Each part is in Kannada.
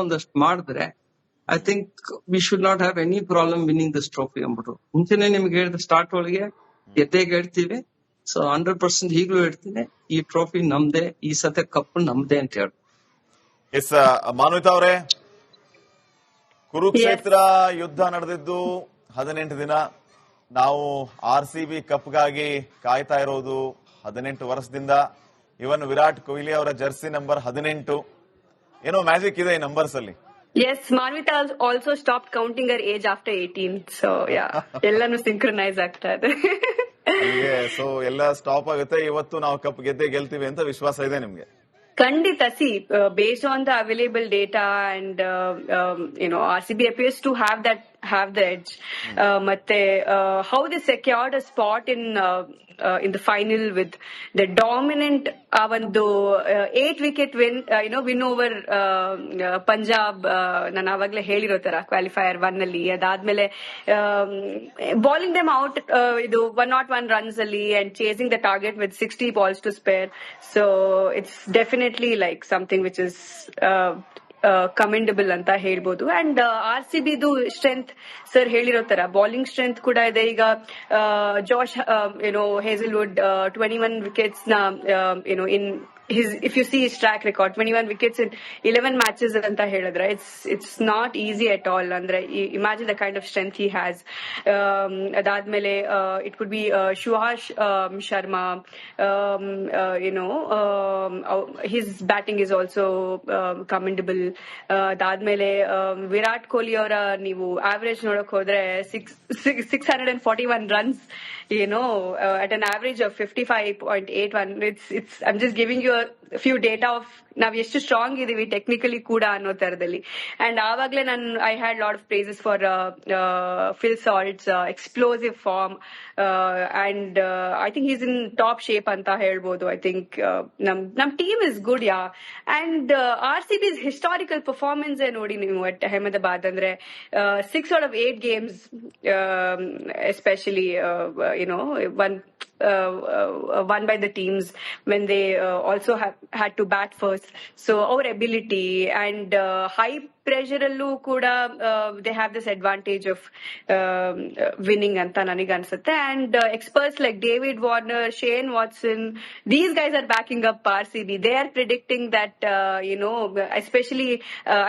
ಒಂದಷ್ಟು ಮಾಡಿದ್ರೆ I think we should not have any problem winning this trophy ಅಂದ್ಬಿಟ್ಟು ಮುಂಚೆನೆ ನಿಮ್ಗೆ ಹೇಳಿದ ಸ್ಟಾರ್ಟ್ ಒಳಗೆ ಗೆದ್ದೇ ಗೆಡ್ತೀವಿ. ಸೊ 100% ಈಗಲೂ ಹೇಳ್ತೀನಿ, ಈ ಟ್ರೋಫಿ ನಮ್ದೇ, ಈ ಸತಿ ಕಪ್ ನಮ್ದೇ ಅಂತ ಹೇಳಿ. ಎಸ್ ಮಾನ್ವಿತಾ ಅವರೇ, ಕುರುಕ್ಷೇತ್ರ ಯುದ್ಧ ನಡೆದಿದ್ದು 18 ದಿನ. ನಾವು RCB ಕಪ್ಗಾಗಿ ಕಾಯ್ತಾ ಇರೋದು 18 ವರ್ಷದಿಂದ. ಇವನ್ ವಿರಾಟ್ ಕೊಹ್ಲಿ ಅವರ ಜರ್ಸಿ ನಂಬರ್ 18. ಏನೋ ಮ್ಯಾಜಿಕ್ ಇದೆ ಈ ನಂಬರ್ಸ್ ಅಲ್ಲಿ. Yes, Manvita also stopped counting her age after 18. So yeah, ಎಲ್ಲಾನು ಸಿಂಕ್ರನೈಸ್ ಆಗ್ತಾ ಇದೆ. ಸೊ ಎಲ್ಲ ಸ್ಟಾಪ್ ಆಗುತ್ತೆ. ಇವತ್ತು ನಾವು ಕಪ್ ಗೆದ್ದೇ ಗೆಲ್ತೀವಿ ಅಂತ ವಿಶ್ವಾಸ ಇದೆ ನಿಮ್ಗೆ? Kandita, see, based on the available data and RCB appears to have the edge. Matte how they secured a spot in the final with the dominant ಒಂದು 8 wicket win over Punjab. ನಾನು ಆವಾಗ್ಲೇ ಹೇಳಿರೋ ತರ ಕ್ವಾಲಿಫೈಯರ್ 1 ಅಲ್ಲಿ. ಅದಾದ್ಮೇಲೆ bowling them out ಇದು 101 runs ಅಲ್ಲಿ and chasing the target with 60 balls to spare. So it's definitely like something which is commendable ಅಂತ ಹೇಳ್ಬೋದು. ಅಂಡ್ RCB ಸ್ಟ್ರೆಂತ್ ಸರ್ ಹೇಳಿರೋ ತರ ಬೌಲಿಂಗ್ ಸ್ಟ್ರೆಂತ್ ಕೂಡ ಇದೆ. ಈಗ ಜಾಶ್ ಹೇಸಲ್ವುಡ್ 21 ವಿಕೆಟ್ಸ್ ನ ಇನ್ if you see his track record, 21 wickets in 11 matches anta helidre, it's not easy at all. Andre imagine the kind of strength he has. Adadmele it could be Shuhash Sharma. His batting is also commendable. Adadmele Virat Kohli avara neevu average nodok hodre 641 runs, at an average of 55.81. It's I'm just giving you a few data of ನಾವ್ ಎಷ್ಟು ಸ್ಟ್ರಾಂಗ್ ಇದೀವಿ ಟೆಕ್ನಿಕಲಿ ಕೂಡ ಅನ್ನೋ ತರದಲ್ಲಿ. ಅಂಡ್ ಆವಾಗ್ಲೇ I had lot of praises for Phil Salt's explosive form and I think is in top shape ಅಂತ ಹೇಳ್ಬೋದು. ಐ ಥಿಂಕ್ ನಮ್ team is good. Yeah and RCB's historical performance ನೋಡಿ ನೀವು ಅಟ್ ಅಹಮದಾಬಾದ್. ಅಂದ್ರೆ 6 out of 8 games especially won by the teams when they also had to bat first. So our ability and high pressure allu kuda they have this advantage of winning anta ನನಗೆ ಅನ್ಸುತ್ತೆ. And experts like David Warner, Shane Watson, these guys are backing up RCB. They are predicting that especially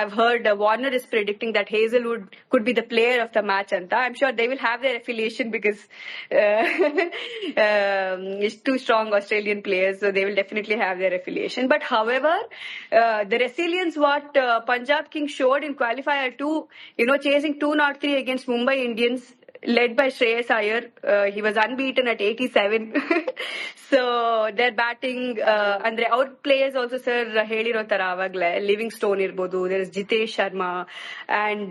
I've heard Warner is predicting that Hazelwood could be the player of the match anta. I'm sure they will have their affiliation because it's two strong Australian players, so they will definitely have their affiliation. But however, the resilience what Punjab Kings showed in qualifier 2, chasing 203 against Mumbai Indians led by Shreyas Iyer. He was unbeaten at 87. So their batting andre our players also sir heliro tar avagle Livingstone irbodu, there is Jitesh Sharma, and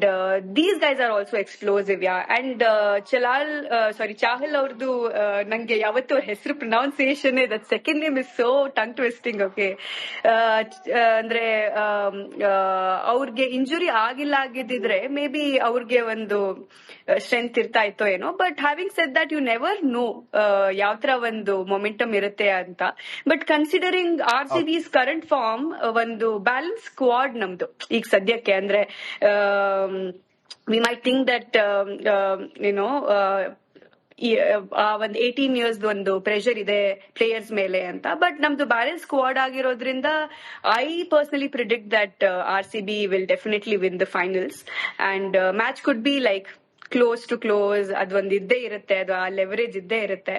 these guys are also explosive. Yeah, and Chahal avrdu nange yavattu hesru pronunciation that second name is so tongue twisting. Okay, andre ಅವ್ರಿಗೆ ಇಂಜುರಿ ಆಗಿದ್ರೆ ಮೇ ಬಿ ಅವ್ರಿಗೆ ಒಂದು ಸ್ಟ್ರೆಂತ್ ಇರ್ತಾ ಇತ್ತೋ ಏನೋ. But having said that you never know ಯಾವ ತರ ಒಂದು ಮೊಮೆಂಟಮ್ ಇರುತ್ತೆ ಅಂತ. But considering RCB's current form, ಒಂದು ಬ್ಯಾಲೆನ್ಸ್ ಸ್ಕ್ವಾಡ್ ನಮ್ದು ಈಗ ಸದ್ಯಕ್ಕೆ. ಅಂದ್ರೆ ವಿ ಮೈಟ್ ಥಿಂಕ್ ದಟ್ ಒಂದ್ 18 years ಒಂದು ಪ್ರೆಷರ್ ಇದೆ ಪ್ಲೇಯರ್ಸ್ ಮೇಲೆ ಅಂತ. ಬಟ್ ನಮ್ದು ಬ್ಯಾಲೆನ್ಸ್ ಸ್ಕ್ವಾಡ್ ಆಗಿರೋದ್ರಿಂದ I personally predict that RCB will definitely win the finals. And match could be like close to close. ಅದೊಂದು ಇದ್ದೇ ಇರುತ್ತೆ, ಅದು ಆ ಲೆವರೇಜ್ ಇದ್ದೇ ಇರುತ್ತೆ.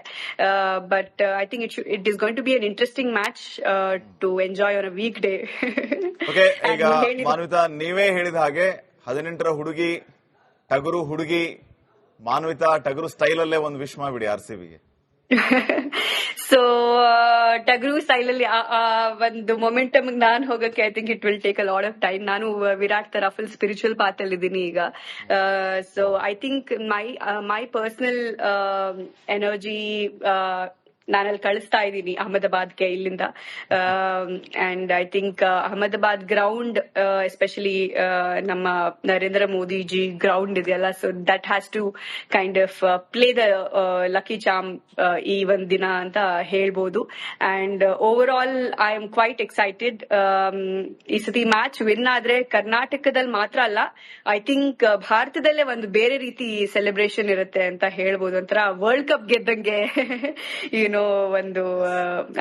But I think it is going to be an interesting match to enjoy on a weekday. ಈಗ ಮಾನ್ವಿತಾ, ನೀವೇ ಹೇಳಿದ ಹಾಗೆ 18ರ ಹುಡುಗಿ, ಟಗರು ಹುಡುಗಿ ಮಾನ್ವಿತಾ, ಟಗರು ಸ್ಟೈಲ್ ಅಲ್ಲೇ ಒಂದು ವಿಶ್ ಮಾಡ್ಬಿಡಿ RCBಗೆ. ಸೊ ಟಗರು ಸ್ಟೈಲ್ ಅಲ್ಲಿ ಒಂದು ಮೊಮೆಂಟಮ್ ನಾನ್ ಹೋಗಕ್ಕೆ I think it will take a lot of time. ನಾನು ವಿರಾಟ್ ತರ ಫುಲ್ ಸ್ಪಿರಿಚುವಲ್ ಪಾತ್ ಅಲ್ಲಿ ಇದ್ದೀನಿ ಈಗ. So I think my personal energy ನಾನಲ್ಲಿ ಕಳಿಸ್ತಾ ಇದ್ದೀನಿ ಅಹಮದಾಬಾದ್ಗೆ ಇಲ್ಲಿಂದ. And I think Ahmedabad ground especially ನಮ್ಮ ನರೇಂದ್ರ ಮೋದಿ ಜಿ ಗ್ರೌಂಡ್ ಇದೆಯಲ್ಲ, so that has to kind of play the lucky charm ಈ ಒಂದ್ ದಿನ ಅಂತ ಹೇಳ್ಬೋದು. And over all I am quite excited. ಈ ಸತಿ ಮ್ಯಾಚ್ ವಿನ್ ಆದ್ರೆ ಕರ್ನಾಟಕದಲ್ಲಿ ಮಾತ್ರ ಅಲ್ಲ, ಐ ಥಿಂಕ್ ಭಾರತದಲ್ಲೇ ಒಂದು ಬೇರೆ ರೀತಿ ಸೆಲೆಬ್ರೇಷನ್ ಇರುತ್ತೆ ಅಂತ ಹೇಳ್ಬೋದು. ಒಂಥರ ವರ್ಲ್ಡ್ ಕಪ್ ಗೆದ್ದಂಗೆ ಏನೋ ಒಂದು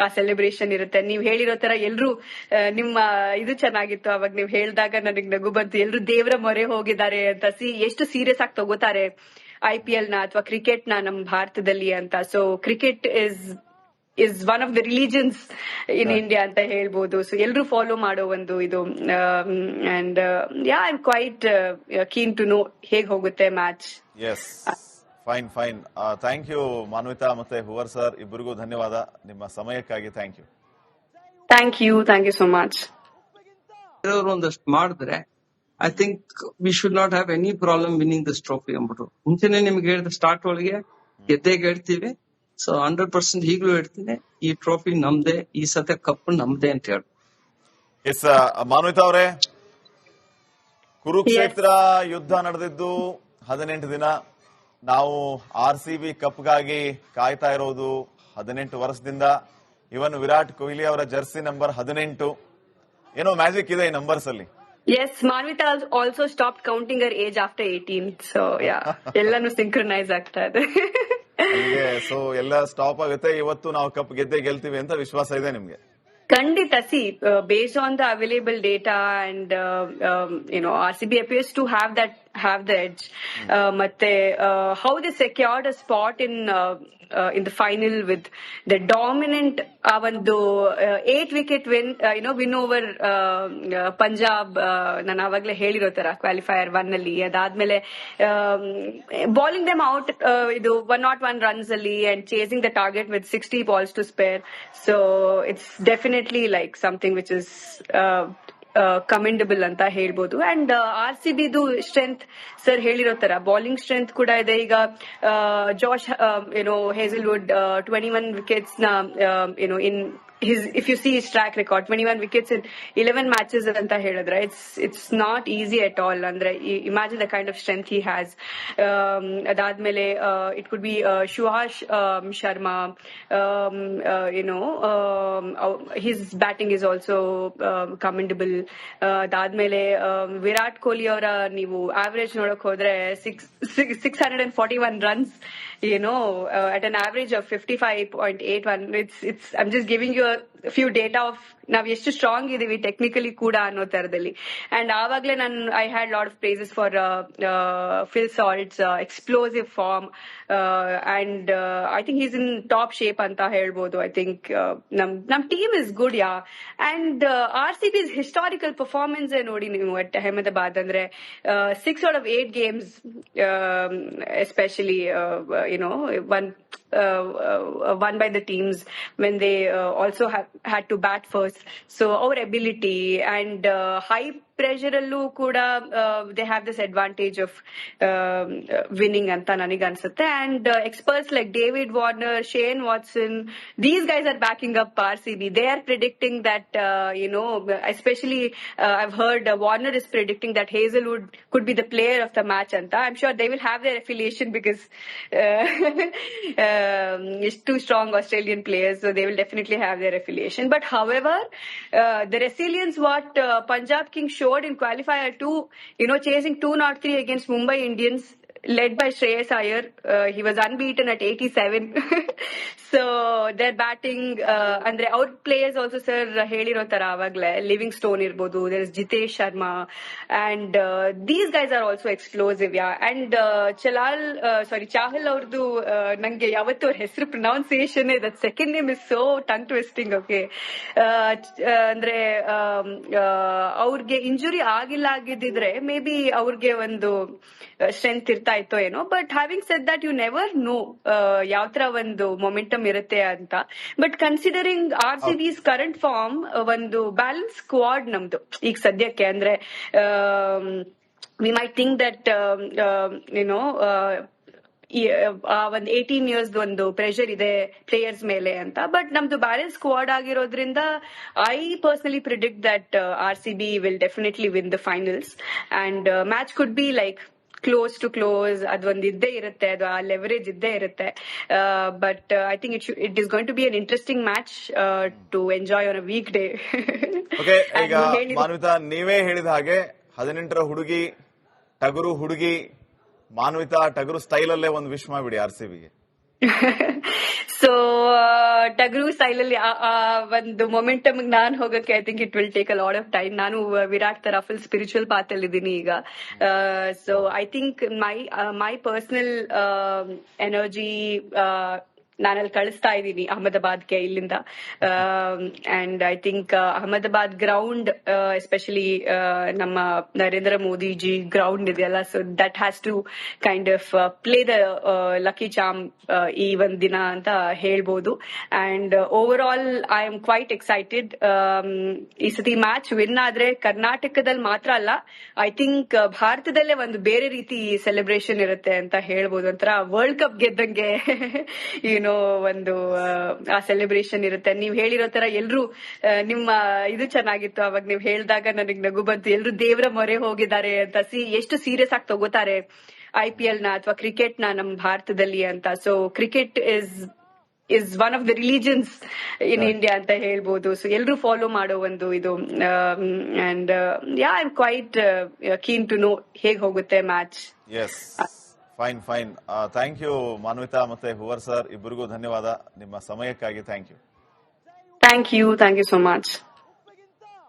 ಆ ಸೆಲೆಬ್ರೇಷನ್ ಇರುತ್ತೆ. ನೀವ್ ಹೇಳಿರೋ ತರ ಎಲ್ರು ನಿಮ್ಮ ಇದು ಚೆನ್ನಾಗಿತ್ತು, ಅವಾಗ ನೀವ್ ಹೇಳಿದಾಗ ನನಗ್ ನಗು ಬಂತು. ಎಲ್ರು ದೇವರ ಮೊರೆ ಹೋಗಿದ್ದಾರೆ ಅಂತ, ಎಷ್ಟು ಸೀರಿಯಸ್ ಆಗಿ ತಗೋತಾರೆ IPL ನ ಅಥವಾ ಕ್ರಿಕೆಟ್ ನ ನಮ್ ಭಾರತದಲ್ಲಿ ಅಂತ. So cricket is one of the religions in India ಅಂತ ಹೇಳ್ಬೋದು. ಸೊ ಎಲ್ರು ಫಾಲೋ ಮಾಡೋ ಒಂದು ಇದು. And yeah I am quite keen to know ಹೇಗ್ ಹೋಗುತ್ತೆ match. Yes, fine. Thank you Manvitha ಮತ್ತೆ ಹುವರ್ ಸರ್, ಇಬ್ಬರಿಗೂ ಧನ್ಯವಾದ ನಿಮ್ಮ ಸಮಯಕ್ಕಾಗಿ. Thank you so much. ಒಂದಷ್ಟು ಮಾಡಿದ್ರೆ I think we should not have any problem winning this trophy ಅಂದ್ಬಿಟ್ಟು ಮುಂಚೆನೆ ನಿಮ್ಗೆ ಹೇಳಿದ ಸ್ಟಾರ್ಟ್ ಒಳಗೆ ಗೆದ್ದೇ ಗೆಡ್ತೀವಿ. ಸೊ 100% ಈಗಲೂ ಹೇಳ್ತೀನಿ, ಈ ಟ್ರೋಫಿ ನಮ್ದೇ, ಈ ಸತ ಕಪ್ ನಮ್ದೇ ಅಂತ ಹೇಳಿ. ಎಸ್ ಮಾನ್ವಿತಾ ಅವರೇ, ಕುರುಕ್ಷೇತ್ರ ಯುದ್ಧ ನಡೆದಿದ್ದು 18 ದಿನ. ನಾವು RCB ಕಪ್ಗಾಗಿ ಕಾಯ್ತಾ ಇರೋದು 18 ವರ್ಷದಿಂದ. ಇವನ್ ವಿರಾಟ್ ಕೊಹ್ಲಿ ಅವರ ಜರ್ಸಿ ನಂಬರ್ 18. ಏನೋ ಮ್ಯಾಜಿಕ್ ಇದೆ ಈ ನಂಬರ್ಸ್ ಅಲ್ಲಿ. Yes, Manvita also stopped counting her age after 18. So yeah, ಎಲ್ಲಾನು ಸಿಂಕ್ರನೈಸ್ ಆಗ್ತಾ ಇದೆ. ಸೊ ಎಲ್ಲ ಸ್ಟಾಪ್ ಆಗುತ್ತೆ. ಇವತ್ತು ನಾವು ಕಪ್ ಗೆಲ್ತೀವಿ ಅಂತ ವಿಶ್ವಾಸ ಇದೆ ನಿಮ್ಗೆ? ಖಂಡಿತ. Based on the available data and RCB appears to have the edge. ಮತ್ತೆ how they secured a spot in the final with the dominant ಒಂದು 8 wicket win over ಪಂಜಾಬ್. ನಾನು ಆವಾಗಲೇ ಹೇಳಿರೋ ತರ ಕ್ವಾಲಿಫೈಯರ್ 1 ಅಲ್ಲಿ. ಅದಾದ್ಮೇಲೆ ಬಾಲಿಂಗ್ ದೆಮ್ ಔಟ್ ಇದು 101 runs ಅಲ್ಲಿ and chasing the target with 60 balls to spare. So it's definitely like something which is commendable ಅಂತ ಹೇಳ್ಬೋದು. ಅಂಡ್ RCB ಸ್ಟ್ರೆಂತ್ ಸರ್ ಹೇಳಿರೋ ತರ ಬಾಲಿಂಗ್ ಸ್ಟ್ರೆಂತ್ ಕೂಡ ಇದೆ. ಈಗ ಜಾಶ್ ಹೇಸಲ್ವುಡ್ 21 wickets ನ ಇನ್ if you see his track record, 21 wickets in 11 matches anta helidre, it's not easy at all. Andre imagine the kind of strength he has. Adadmele it could be Shuhash Sharma. His batting is also commendable. Adadmele Virat Kohli avara neevu average nodak hodre 641 runs, at an average of 55.81. It's I'm just giving you a few data of ನಾವ್ ಎಷ್ಟು ಸ್ಟ್ರಾಂಗ್ ಇದೀವಿ ಟೆಕ್ನಿಕಲಿ ಕೂಡ ಅನ್ನೋ ತರದಲ್ಲಿ. ಅಂಡ್ ಆವಾಗ್ಲೇ I had lot of praises for Phil Salt's explosive form. And I think is in top shape ಅಂತ ಹೇಳ್ಬೋದು. ಐ ಥಿಂಕ್ ನಮ್ team is good. And RCB's historical performance ನೋಡಿ ನೀವು ಅಟ್ ಅಹಮದಾಬಾದ್. ಅಂದ್ರೆ 6 out of 8 games, especially won by the teams when they also had to bat first. So our ability and high pressure allu kuda they have this advantage of winning anta ನನಗೆ ಅನ್ಸುತ್ತೆ. And experts like David Warner, Shane Watson, these guys are backing up RCB. They are predicting that especially I've heard Warner is predicting that Hazelwood could be the player of the match anta. I'm sure they will have their affiliation because it's two strong Australian players, so they will definitely have their affiliation. But however, the resilience what Punjab Kings showed in qualifier 2, chasing 203 against Mumbai Indians, led by Shreyas Iyer. He was unbeaten at 87. So their batting andre our players also sir heliro tara avagle Livingstone irbodu, there is Jitesh Sharma, and these guys are also explosive. And Chahal avrdu nange yavattu aur hesru pronunciation that second name is so tongue twisting. Okay, andre ಅವ್ರಿಗೆ ಇಂಜುರಿ ಆಗಿದ್ದಿದ್ರೆ ಮೇ ಬಿ ಅವ್ರಿಗೆ ಒಂದು ಸ್ಟ್ರೆಂತ್ ಇರ್ತಾ ಇತ್ತೋ ಏನೋ. But having said that you never know ಯಾವ ತರ ಒಂದು ಮೊಮೆಂಟಮ್ ಇರುತ್ತೆ ಅಂತ. But considering RCB's current form, ಒಂದು ಬ್ಯಾಲೆನ್ಸ್ ಸ್ಕ್ವಾಡ್ ನಮ್ದು ಈಗ ಸದ್ಯಕ್ಕೆ. ಅಂದ್ರೆ we might think that ಒಂದ್ 18 ಇಯರ್ಸ್ ಒಂದು ಪ್ರೆಷರ್ ಇದೆ ಪ್ಲೇಯರ್ಸ್ ಮೇಲೆ ಅಂತ. ಬಟ್ ನಮ್ದು ಬ್ಯಾಲೆನ್ಸ್ ಸ್ಕ್ವಾಡ್ ಆಗಿರೋದ್ರಿಂದ I personally predict that RCB will definitely win the finals and match could be like close to close. ಅದೊಂದು ಇದ್ದೇ ಇರುತ್ತೆ, ಅದು ಆ ಲೆವರೇಜ್ ಇದ್ದೇ ಇರುತ್ತೆ. But I think it is going to be an interesting match to enjoy on a weekday. ಈಗ ಮಾನ್ವಿತಾ, ನೀವೇ ಹೇಳಿದ ಹಾಗೆ 18ರ ಹುಡುಗಿ, ಟಗರು ಹುಡುಗಿ ಮಾನ್ವಿತಾ ಟಗರು ಸ್ಟೈಲ್ ಅಲ್ಲೇ ಒಂದು ವಿಶ್ ಮಾಡ್ಬಿಡಿ RCBಗೆ. ಸೊ ಟಗರು ಸ್ಟೈಲ್ ಅಲ್ಲಿ ಒಂದು ಮೊಮೆಂಟಮ್ ನಾನ್ ಹೋಗಕ್ಕೆ I think it will take a lot of time. ನಾನು ವಿರಾಟ್ ತರ ಫುಲ್ ಸ್ಪಿರಿಚುವಲ್ ಪಾತ್ ಅಲ್ಲಿ ಇದ್ದೀನಿ ಈಗ. So I think my personal energy ನಾನಲ್ಲಿ ಕಳಿಸ್ತಾ ಇದ್ದೀನಿ ಅಹಮದಾಬಾದ್ಗೆ ಇಲ್ಲಿಂದ. And I think Ahmedabad ground especially ನಮ್ಮ ನರೇಂದ್ರ ಮೋದಿಜಿ ಗ್ರೌಂಡ್ ಇದೆಯಲ್ಲ, so that has to kind of play the lucky charm ಈ ಒಂದ್ ದಿನ ಅಂತ ಹೇಳ್ಬೋದು. And over all I am quite excited. ಈ ಸತಿ ಮ್ಯಾಚ್ ವಿನ್ ಆದ್ರೆ ಕರ್ನಾಟಕದಲ್ಲಿ ಮಾತ್ರ ಅಲ್ಲ, ಐ ಥಿಂಕ್ ಭಾರತದಲ್ಲೇ ಒಂದು ಬೇರೆ ರೀತಿ ಸೆಲೆಬ್ರೇಷನ್ ಇರುತ್ತೆ ಅಂತ ಹೇಳ್ಬೋದು. ಒಂಥರ ವರ್ಲ್ಡ್ ಕಪ್ ಗೆದ್ದಂಗೆ ಒಂದು ಆ ಸೆಲೆಬ್ರೇಷನ್ ಇರುತ್ತೆ. ನೀವ್ ಹೇಳಿರೋ ತರ ಎಲ್ರು ನಿಮ್ಮ ಇದು ಚೆನ್ನಾಗಿತ್ತು, ಅವಾಗ ನೀವ್ ಹೇಳಿದಾಗ ನನಗ್ ನಗು ಬಂತು. ಎಲ್ರು ದೇವರ ಮೊರೆ ಹೋಗಿದ್ದಾರೆ ಅಂತ, ಎಷ್ಟು ಸೀರಿಯಸ್ ಆಗಿ ತಗೋತಾರೆ IPL ನ ಅಥವಾ ಕ್ರಿಕೆಟ್ ನ ನಮ್ಮ ಭಾರತದಲ್ಲಿ ಅಂತ. So cricket is one of the religions in India ಅಂತ ಹೇಳ್ಬೋದು. ಸೊ ಎಲ್ರು ಫಾಲೋ ಮಾಡೋ ಒಂದು ಇದು. And I am quite keen to know ಹೇಗ್ ಹೋಗುತ್ತೆ match. Fine. Thank you Manvitha ಮತ್ತೆ ಹೂವರ್ ಸರ್, ಇಬ್ಬರಿಗೂ ಧನ್ಯವಾದ ನಿಮ್ಮ ಸಮಯಕ್ಕಾಗಿ. Thank you so much.